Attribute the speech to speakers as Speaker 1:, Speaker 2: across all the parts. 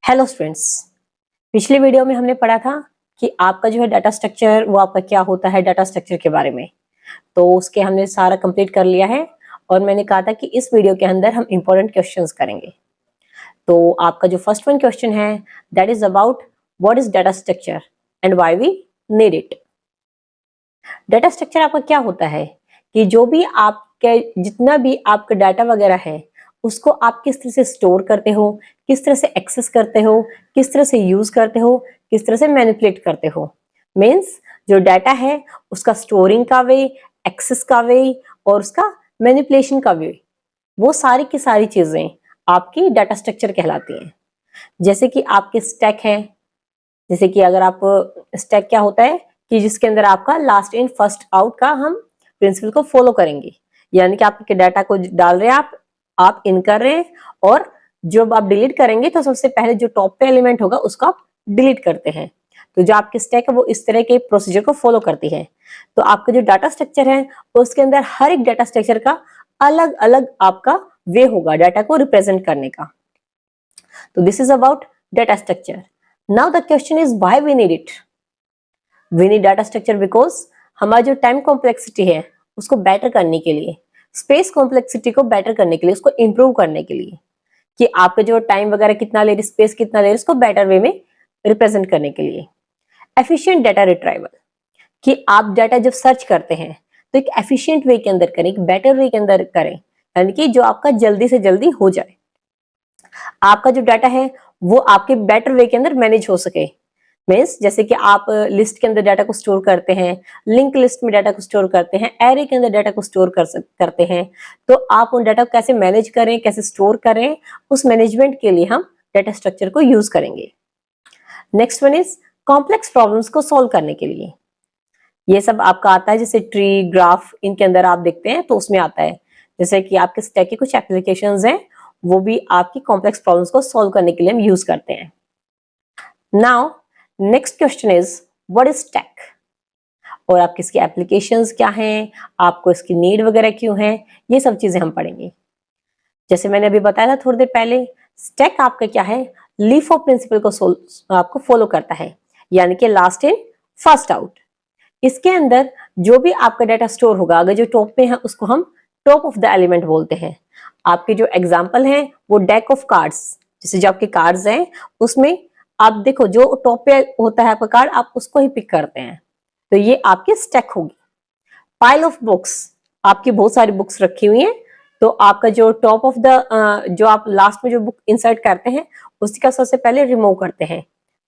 Speaker 1: Hello students, पिछले video में हमने पढ़ा था कि आपका जो है डाटा स्ट्रक्चर वो आपका क्या होता है, डाटा स्ट्रक्चर के बारे में। तो उसके हमने सारा कंप्लीट कर लिया है और मैंने कहा था कि इस वीडियो के अंदर हम इंपॉर्टेंट क्वेश्चंस करेंगे। तो आपका जो फर्स्ट वन क्वेश्चन है that is about what is data structure and why we need it. Data structure आपका क्या होता है कि जो भी आपके जितना भी आपका डाटा वगैरह है उसको आप किस तरह से स्टोर करते हो, किस तरह से एक्सेस करते हो, किस तरह से यूज करते हो, किस तरह से मैनिपुलेट करते हो। मीन्स जो डाटा है उसका स्टोरिंग का वे, एक्सेस का वे और उसका मैनिपुलेशन का वे, वो सारी की सारी चीजें आपकी डाटा स्ट्रक्चर कहलाती हैं। जैसे कि आपके स्टैक है, जैसे कि अगर आप स्टैक क्या होता है कि जिसके अंदर आपका लास्ट इन फर्स्ट आउट का हम प्रिंसिपल को फॉलो करेंगे, यानी कि आपके डाटा को डाल रहे हैं आप इन कर रहे हैं और जब आप डिलीट करेंगे तो सबसे पहले जो टॉप पे एलिमेंट होगा उसको आप डिलीट करते हैं। तो जो आपकी स्टैक है वो इस तरह के प्रोसीजर को फॉलो करती है। तो आपका जो डाटा स्ट्रक्चर है उसके अंदर हर एक डाटा स्ट्रक्चर का अलग अलग आपका वे होगा डाटा को रिप्रेजेंट करने का। तो this is about data structure. Now the question is why we need it. We need data structure because हमारा जो टाइम कॉम्प्लेक्सिटी है उसको बेटर करने के लिए, स्पेस कॉम्प्लेक्सिटी को बेटर करने के लिए, उसको इंप्रूव करने के लिए कि आपका जो टाइम वगैरह कितना ले रही, स्पेस कितना ले रही, उसको बेटर वे में रिप्रेजेंट करने के लिए। एफिशिएंट डाटा रिट्राइवल कि आप डाटा जब सर्च करते हैं तो एक एफिशिएंट वे के अंदर करें, एक बेटर वे के अंदर करें, यानी कि जो आपका जल्दी से जल्दी हो जाए, आपका जो डाटा है वो आपके बेटर वे के अंदर मैनेज हो सके। मीन्स जैसे कि आप लिस्ट के अंदर डाटा को स्टोर करते हैं, लिंक लिस्ट में डाटा को स्टोर करते हैं, एरे के अंदर डाटा को स्टोर करते हैं, तो आप उन डाटा को कैसे मैनेज करें, कैसे स्टोर करें, उस मैनेजमेंट के लिए हम डाटा स्ट्रक्चर को यूज करेंगे। Next one is complex problems को सॉल्व करने के लिए। ये सब आपका आता है जैसे ट्री, ग्राफ, इनके अंदर आप देखते हैं तो उसमें आता है। जैसे कि आपके स्टैक के कुछ एप्लीकेशंस हैं वो भी आपकी कॉम्प्लेक्स प्रॉब्लम्स को सॉल्व करने के लिए हम यूज करते हैं। Now next question is what is stack और आप किसकी एप्लीकेशंस क्या हैं, आपको इसकी नीड वगैरह क्यों है, ये सब चीजें हम पढ़ेंगे। जैसे मैंने अभी बताया था थोड़ी देर पहले, स्टैक आपका क्या है, लीफ ऑफ प्रिंसिपल को आपको फॉलो करता है, यानी कि लास्ट इन फर्स्ट आउट। इसके अंदर जो भी आपका डाटा स्टोर होगा, अगर जो टॉप पे है उसको हम टॉप ऑफ द एलिमेंट बोलते हैं। आपके जो एग्जाम्पल है वो डेक ऑफ कार्ड्स, जैसे जो आपके कार्ड्स हैं उसमें आप देखो जो टॉप पे होता है आपका कार्ड, आप उसको ही पिक करते हैं, तो ये आपकी स्टैक होगी। पाइल ऑफ बुक्स, आपकी बहुत सारी बुक्स रखी हुई हैं, तो आपका जो टॉप ऑफ द जो आप लास्ट में जो बुक इंसर्ट करते हैं उसी का सबसे पहले रिमूव करते हैं,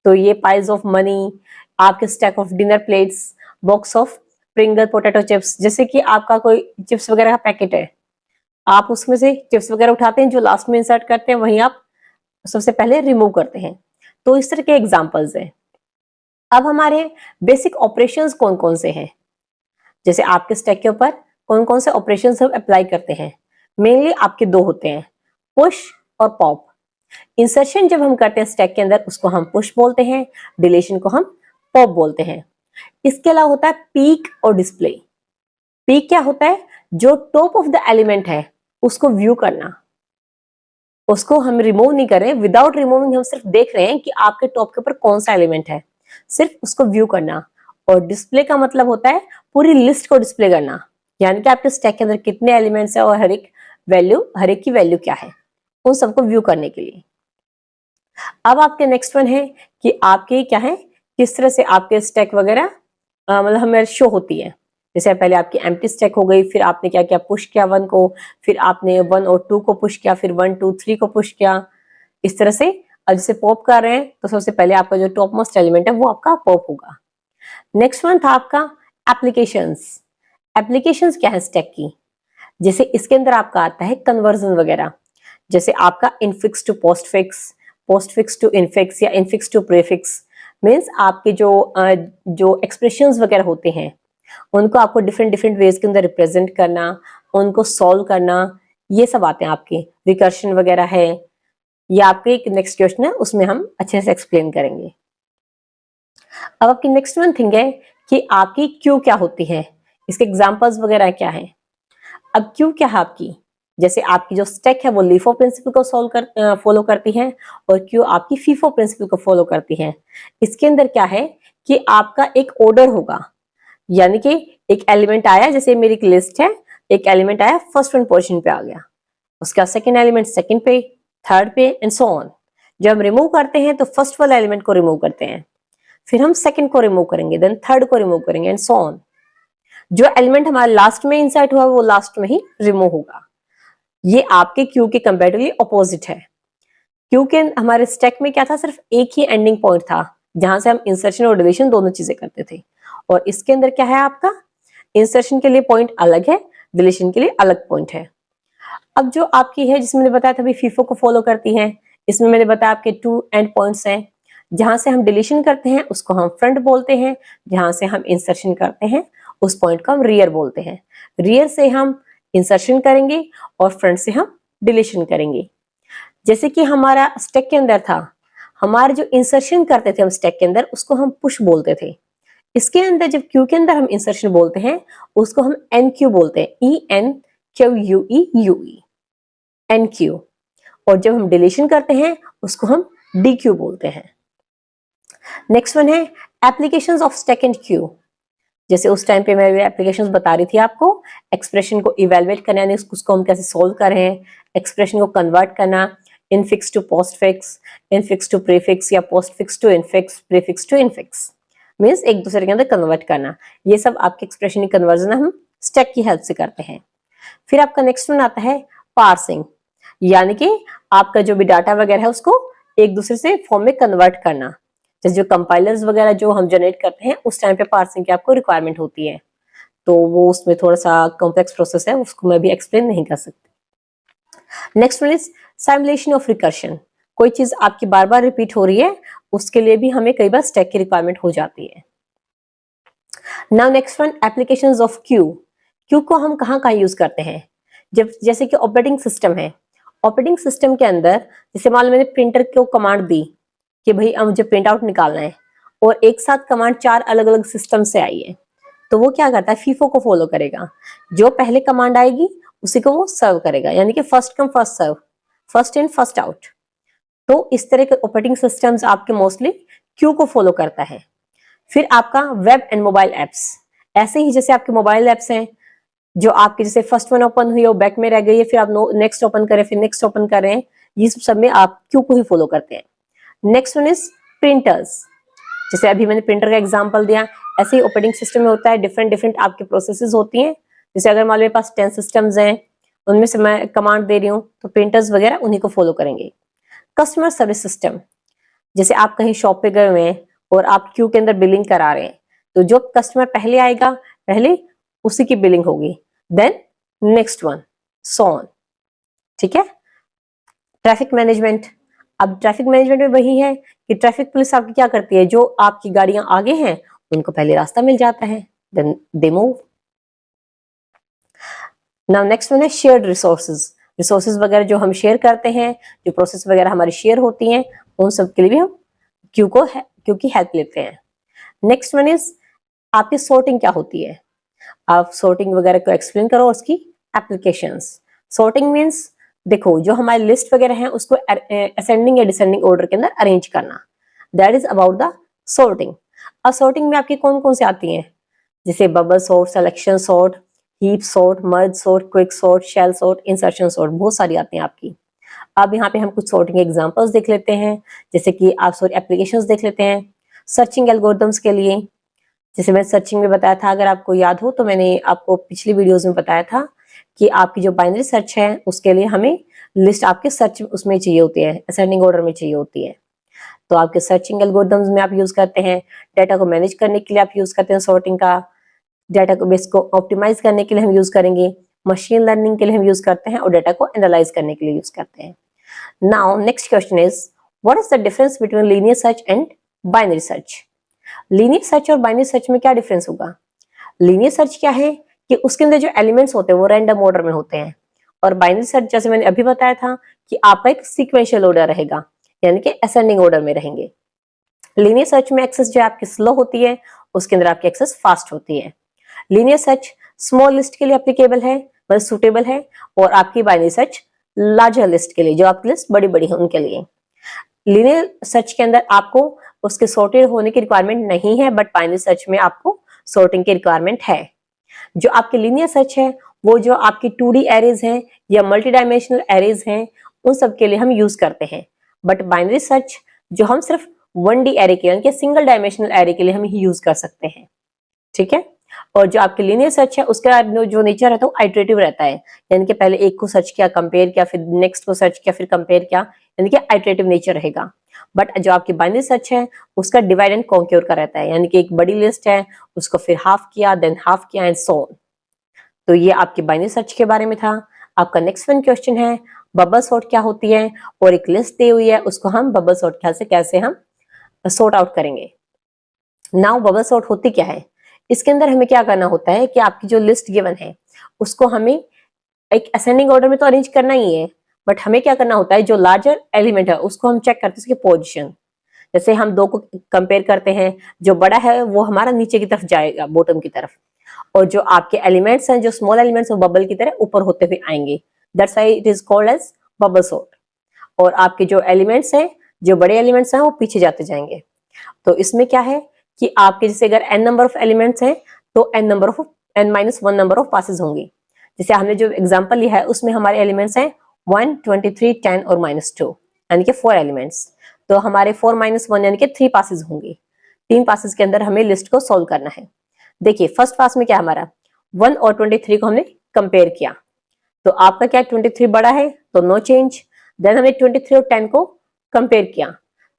Speaker 1: तो ये पाइल्स ऑफ मनी, आपके stack of dinner plates, box of Pringle potato chips. जैसे कि आपका कोई चिप्स वगैरह का पैकेट है, आप उसमें से चिप्स वगैरह उठाते हैं, जो लास्ट में इंसर्ट करते हैं वहीं आप सबसे पहले रिमूव करते हैं। तो इस तरह के एग्जांपल्स हैं। अब हमारे बेसिक ऑपरेशंस कौन कौन से हैं, जैसे आपके स्टैक के ऊपर कौन कौन से ऑपरेशंस हम अप्लाई करते हैं। मेनली आपके दो होते हैं, पुश और पॉप। इंसर्शन जब हम करते हैं स्टैक के अंदर उसको हम पुश बोलते हैं, डिलीशन को हम पॉप बोलते हैं। इसके अलावा होता है पीक और डिस्प्ले। पीक क्या होता है, जो टॉप ऑफ द एलिमेंट है उसको व्यू करना, उसको हम रिमूव नहीं कर रहे, विदाउट रिमूविंग हम सिर्फ देख रहे हैं कि आपके टॉप के ऊपर कौन सा एलिमेंट है, सिर्फ उसको व्यू करना। और डिस्प्ले का मतलब होता है पूरी लिस्ट को डिस्प्ले करना, यानी कि आपके स्टैक के अंदर कितने एलिमेंट्स है और हर एक की वैल्यू क्या है, उन सबको व्यू करने के लिए। अब आपके नेक्स्ट वन है कि आपके क्या है, किस तरह से आपके स्टैक वगैरह मतलब हमें शो होती है। जैसे पहले आपकी एम्प्टी स्टैक हो गई, फिर आपने क्या किया, पुश किया 1 को, फिर आपने 1 और 2 को पुश किया, फिर 1 2 3 को पुश किया, इस तरह से। अब जैसे पॉप कर रहे हैं तो सबसे पहले आपका जो टॉप मोस्ट एलिमेंट है वो आपका पॉप होगा। नेक्स्ट वन था आपका एप्लीकेशंस। एप्लीकेशंस क्या है स्टैक की, जैसे इसके अंदर आपका आता है कन्वर्जन वगैरह, जैसे आपका infix to postfix, postfix to infix या इनफिक्स टू प्रीफिक्स। मीन्स आपके जो एक्सप्रेशंस वगैरह होते हैं उनको आपको डिफरेंट डिफरेंट वेज के अंदर रिप्रेजेंट करना, उनको सॉल्व करना, ये सब आते हैं आपके। रिकर्शन वगैरह है, ये आपके एक नेक्स्ट क्वेश्चन है उसमें हम अच्छे से एक्सप्लेन करेंगे। अब आपकी नेक्स्ट वन थिंग है कि आपकी क्यू क्या होती है, इसके एग्जांपल्स वगैरह क्या है। अब क्यू क्या है आपकी, जैसे आपकी जो स्टैक है वो LIFO प्रिंसिपल को फॉलो करती है और क्यू आपकी FIFO प्रिंसिपल को फॉलो करती है। इसके अंदर क्या है कि आपका एक ऑर्डर होगा, यानी कि एक एलिमेंट आया, जैसे मेरी एक लिस्ट है, एक एलिमेंट आया फर्स्ट वन पोजीशन पे आ गया, उसका सेकंड एलिमेंट सेकंड पे, थर्ड पे एंड सो ऑन। जब हम रिमूव करते हैं तो फर्स्ट वाला एलिमेंट को रिमूव करते हैं, फिर हम सेकंड को रिमूव करेंगे, देन थर्ड को रिमूव करेंगे एंड सो ऑन। जो एलिमेंट हमारे लास्ट में इंसर्ट हुआ वो लास्ट में ही रिमूव होगा। ये आपके क्यू के कंपैरेटिवली अपोजिट है। क्यू के हमारे स्टैक में क्या था, सिर्फ एक ही एंडिंग पॉइंट था जहां से हम इंसर्शन और डिलीशन दोनों चीजें करते थे, और इसके अंदर क्या है, आपका इंसर्शन के लिए पॉइंट अलग है, डिलीशन के लिए अलग पॉइंट है। अब जो आपकी है, जिसमें मैंने बताया था भी FIFO को फॉलो करती है, इसमें मैंने बताया आपके 2 एंड पॉइंट्स हैं। जहां से हम डिलीशन करते हैं उसको हम फ्रंट बोलते हैं, जहां से हम इंसर्शन करते हैं उस पॉइंट को हम रियर बोलते हैं। रियर से हम इंसर्शन करेंगे और फ्रंट से हम डिलीशन करेंगे। जैसे कि हमारा स्टैक के अंदर था, हमारे जो इंसर्शन करते थे हम स्टैक के अंदर उसको हम पुश बोलते थे। इसके अंदर जब क्यू के अंदर हम इंसर्शन बोलते हैं उसको हम NQ बोलते हैं, ENQUE, NQ। और जब हम डिलीशन करते हैं उसको हम DQ बोलते हैं। नेक्स्ट वन है applications of stack and Q. जैसे उस टाइम पे मैं एप्लीकेशंस बता रही थी आपको, एक्सप्रेशन को इवेलुएट करना, यानी उसको हम कैसे सोल्व कर रहे हैं, एक्सप्रेशन को कन्वर्ट करना, infix to postfix, infix to prefix, या postfix to infix, prefix to infix, means एक दूसरे के अंदर कन्वर्ट करना। ये सब आपके एक्सप्रेशन की कन्वर्जन हम स्टैक की हेल्प से करते हैं। फिर आपका नेक्स्ट वन आता है पार्सिंग, यानी कि आपका जो भी डाटा वगैरह है उसको एक दूसरे से फॉर्म में कन्वर्ट करना। जैसे जो कंपाइलर्स वगैरह जो हम जनरेट करते हैं उस टाइम पे पार्सिंग की आपको रिक्वायरमेंट होती है, तो वो उसमें थोड़ा सा कॉम्प्लेक्स प्रोसेस है, उसको मैं भी एक्सप्लेन नहीं कर सकती। Next one is simulation of recursion. कोई चीज आपकी बार बार रिपीट हो रही है, उसके लिए भी हमें कई बार स्टैक की रिक्वायरमेंट हो जाती है। Now next one applications of Q. Q को हम कहाँ कहाँ यूज करते हैं, जब जैसे कि ऑपरेटिंग सिस्टम है, ऑपरेटिंग सिस्टम के अंदर जैसे मान लो मैंने प्रिंटर को कमांड दी कि भाई अब मुझे प्रिंट आउट निकालना है, और एक साथ कमांड 4 अलग अलग सिस्टम से आई है, तो वो क्या करता है, FIFO को फॉलो करेगा। जो पहले कमांड आएगी उसी को वो सर्व करेगा, यानी कि first come first serve, first in first out. तो इस तरह के ऑपरेटिंग सिस्टम्स आपके मोस्टली क्यू को फॉलो करता है। फिर आपका वेब एंड मोबाइल एप्स, ऐसे ही जैसे आपके मोबाइल एप्स हैं जो आपके जैसे फर्स्ट वन ओपन हुई और बैक में रह गई है, फिर आप नेक्स्ट ओपन करें, फिर नेक्स्ट ओपन करें, ये सब में आप क्यू को ही फॉलो करते हैं। नेक्स्ट वन इज प्रिंटर्स, जैसे अभी मैंने प्रिंटर का एग्जांपल दिया, ऐसे ही ऑपरेटिंग सिस्टम में होता है, डिफरेंट डिफरेंट आपके प्रोसेसेस होती हैं। जैसे अगर मान लो मेरे पास 10 सिस्टम्स हैं, उनमें से मैं कमांड दे रही हूँ, तो प्रिंटर्स वगैरह उन्हीं को फॉलो करेंगे। कस्टमर सर्विस सिस्टम, जैसे आप कहीं शॉप पे गए हुए हैं और आप क्यू के अंदर बिलिंग करा रहे हैं, तो जो कस्टमर पहले आएगा पहले उसी की बिलिंग होगी, then next one, so on. ठीक है। ट्रैफिक मैनेजमेंट, अब ट्रैफिक मैनेजमेंट में वही है कि ट्रैफिक पुलिस आपकी क्या करती है, जो आपकी गाड़ियां आगे हैं उनको पहले रास्ता मिल जाता है, then they move. Now next one है शेयर्ड रिसोर्सेज। रिसोर्सेज वगैरह जो हम शेयर करते हैं, जो प्रोसेस वगैरह हमारी शेयर होती हैं, उन सब के लिए भी हम क्यू की हेल्प लेते हैं। नेक्स्ट वन इज आपकी सॉर्टिंग क्या होती है, आप सॉर्टिंग वगैरह को एक्सप्लेन करो, उसकी एप्लीकेशंस। सॉर्टिंग मींस देखो जो हमारी लिस्ट वगैरह है उसको असेंडिंग या डिसेंडिंग ऑर्डर के अंदर अरेंज करना, that is about the sorting. अब सॉर्टिंग में आपकी कौन कौन सी आती हैं, जैसे bubble sort, selection sort, heap sort, merge sort, quick sort, shell sort, insertion sort, बहुत सारी आती हैं आपकी। अब यहाँ पे हम कुछ सॉर्टिंग एग्जांपल्स देख लेते हैं, जैसे कि आप सॉरी एप्लीकेशंस देख लेते हैं। सर्चिंग एल्गोरिथम्स के लिए, जैसे मैं सर्चिंग में बताया था, अगर आपको याद हो तो मैंने आपको पिछली वीडियोस में बताया था कि आपकी जो बाइनरी सर्च है उसके लिए हमें लिस्ट आपके सर्च उसमें चाहिए होती है, असेंडिंग ऑर्डर में चाहिए होती है। तो आपके सर्चिंग एल्गोरिथम्स में आप यूज करते हैं, डाटा को मैनेज करने के लिए आप यूज करते हैं सॉर्टिंग का, डाटा को बेस को ऑप्टिमाइज करने के लिए हम यूज करेंगे, मशीन लर्निंग के लिए हम यूज करते हैं, और डाटा को एनालाइज करने के लिए यूज करते हैं। Now next question is what is the difference between linear search and binary search. Linear search और बाइनरी सर्च में क्या डिफरेंस होगा। लीनियर सर्च क्या है कि उसके अंदर जो एलिमेंट्स होते हैं वो रैंडम ऑर्डर में होते हैं, और बाइनरी सर्च जैसे मैंने अभी बताया था कि आपका एक सीक्वेंशियल ऑर्डर रहेगा, यानी कि असेंडिंग ऑर्डर में रहेंगे। लीनियर सर्च में एक्सेस जो आपकी स्लो होती है, उसके अंदर आपकी एक्सेस फास्ट होती है। लीनियर सर्च स्मॉल लिस्ट के लिए एप्लीकेबल है, मतलब सुटेबल है, और आपकी बाइनरी सर्च लार्जर लिस्ट के लिए, जो आपकी लिस्ट बड़ी बड़ी है उनके लिए। लीनियर सर्च के अंदर आपको उसके सॉर्टेड होने की रिक्वायरमेंट नहीं है, बट बाइनरी सर्च में आपको सॉर्टिंग की रिक्वायरमेंट है। जो आपकी लीनियर सर्च है वो जो आपकी 2D एरेज हैं या मल्टी डायमेंशनल एरेज हैं उन सब के लिए हम यूज करते हैं, बट बाइनरी सर्च जो हम सिर्फ 1D एरे के यानी कि सिंगल डायमेंशनल एरे के लिए हम यूज कर सकते हैं, ठीक है। और जो आपकी लीनियर सर्च है उसका जो नेचर रहता है वो आइटरेटिव रहता है, यानी कि पहले एक को सर्च किया, कंपेयर किया, फिर नेक्स्ट को सर्च किया, फिर कंपेयर किया, यानी कि आइटरेटिव नेचर रहेगा। बट जो आपकी बाइनरी सर्च है उसका डिवाइड एंड कॉन्क्योर का रहता है, यानी कि एक बड़ी लिस्ट है उसको फिर हाफ किया, देन हाफ किया एंड सो ऑन। तो ये आपकी बाइनरी सर्च के बारे में था। आपका नेक्स्ट वन क्वेश्चन है बबल सॉर्ट क्या होती है, और एक लिस्ट दी हुई है उसको हम बबल सॉर्ट से कैसे हम सॉर्ट आउट करेंगे। नाउ बबल सॉर्ट होती क्या है, इसके अंदर हमें क्या करना होता है कि आपकी जो लिस्ट गिवन है उसको हमें एक असेंडिंग ऑर्डर में तो अरेंज करना ही है, बट हमें क्या करना होता है जो लार्जर एलिमेंट है उसको हम चेक करते हैं उसकी पोजीशन। जैसे हम दो को कंपेयर करते हैं, जो बड़ा है वो हमारा नीचे की तरफ जाएगा, बॉटम की तरफ, और जो आपके एलिमेंट्स हैं जो स्मॉल एलिमेंट्स वो बबल की तरह ऊपर होते हुए आएंगे, that's why it is called as bubble sort. और आपके जो एलिमेंट्स हैं जो बड़े एलिमेंट्स हैं वो पीछे जाते जाएंगे। तो इसमें क्या है कि आपके जैसे अगर n नंबर ऑफ एलिमेंट्स हैं तो n-1 नंबर ऑफ पासेस होंगे। जैसे हमने जो एग्जांपल लिया है उसमें हमारे एलिमेंट्स हैं 1, 23, 10 और -2, यानी कि 4 एलिमेंट्स। तो हमारे 4 - 1 यानी कि 3 पासेस होंगे। 3 पासेस के अंदर हमें लिस्ट को सोल्व करना है। देखिए फर्स्ट पास में क्या हमारा 1 और 23 को हमने कंपेयर किया, तो आपका क्या 23 बड़ा है तो नो चेंज। देन हमने 23 और 10 को कंपेयर किया,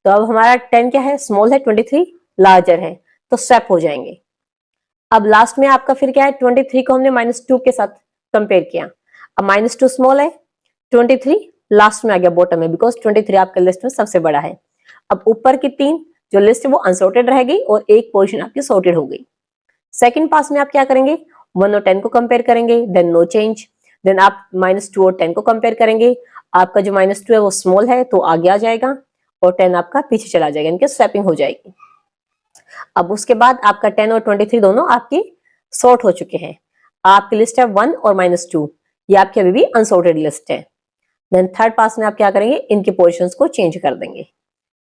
Speaker 1: तो अब हमारा 10 क्या है स्मॉल है, 23 लार्जर है, तो स्वैप हो जाएंगे। अब लास्ट में आपका फिर क्या है 23 को हमने -2 के साथ कंपेयर किया, अब -2 स्मॉल है, 23 लास्ट में आ गया बॉटम में, बिकॉज 23 आपके लिस्ट में सबसे बड़ा है। अब ऊपर की 3 जो लिस्ट है वो अनसॉर्टेड रह गई और एक पोर्शन आपकी सॉर्टेड हो गई। सेकंड पास में आप क्या करेंगे 1 और 10 को कंपेयर करेंगे, देन नो चेंज। देन आप -2 और 10 को कंपेयर करेंगे, आपका जो -2 है वो स्मॉल है तो आगे आ जाएगा और 10 आपका पीछे चला जाएगा, इनके स्वैपिंग हो जाएगी। अब उसके बाद आपका 10 और 23 दोनों आपकी सॉर्ट हो चुके हैं। आपकी लिस्ट है 1 और -2, ये आपकी अभी भी अनसॉर्टेड लिस्ट है। देन थर्ड पास में आप क्या करेंगे इनके पोजीशंस को चेंज कर देंगे,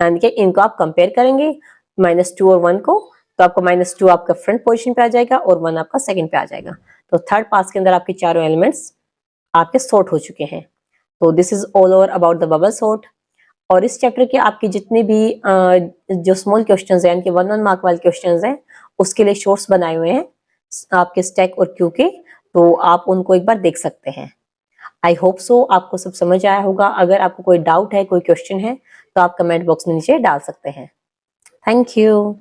Speaker 1: यानी कि इनको आप कंपेयर करेंगे -2 और 1 को, तो आपको -2 आपका फ्रंट पोजीशन पे आ जाएगा और 1 आपका सेकंड पे आ जाएगा। तो थर्ड पास के अंदर आपके चारों एलिमेंट्स आपके सॉर्ट हो चुके हैं। तो this is all over about the bubble sort. और इस चैप्टर के आपके जितने भी जो स्मॉल क्वेश्चंस हैं, यानी कि 1 मार्क वाले क्वेश्चंस हैं, उसके लिए शॉर्ट्स बनाए हुए हैं आपके स्टैक और क्यू के, तो आप उनको एक बार देख सकते हैं। आई होप सो आपको सब समझ आया होगा। अगर आपको कोई डाउट है, कोई क्वेश्चन है, तो आप कमेंट बॉक्स में नीचे डाल सकते हैं। Thank you.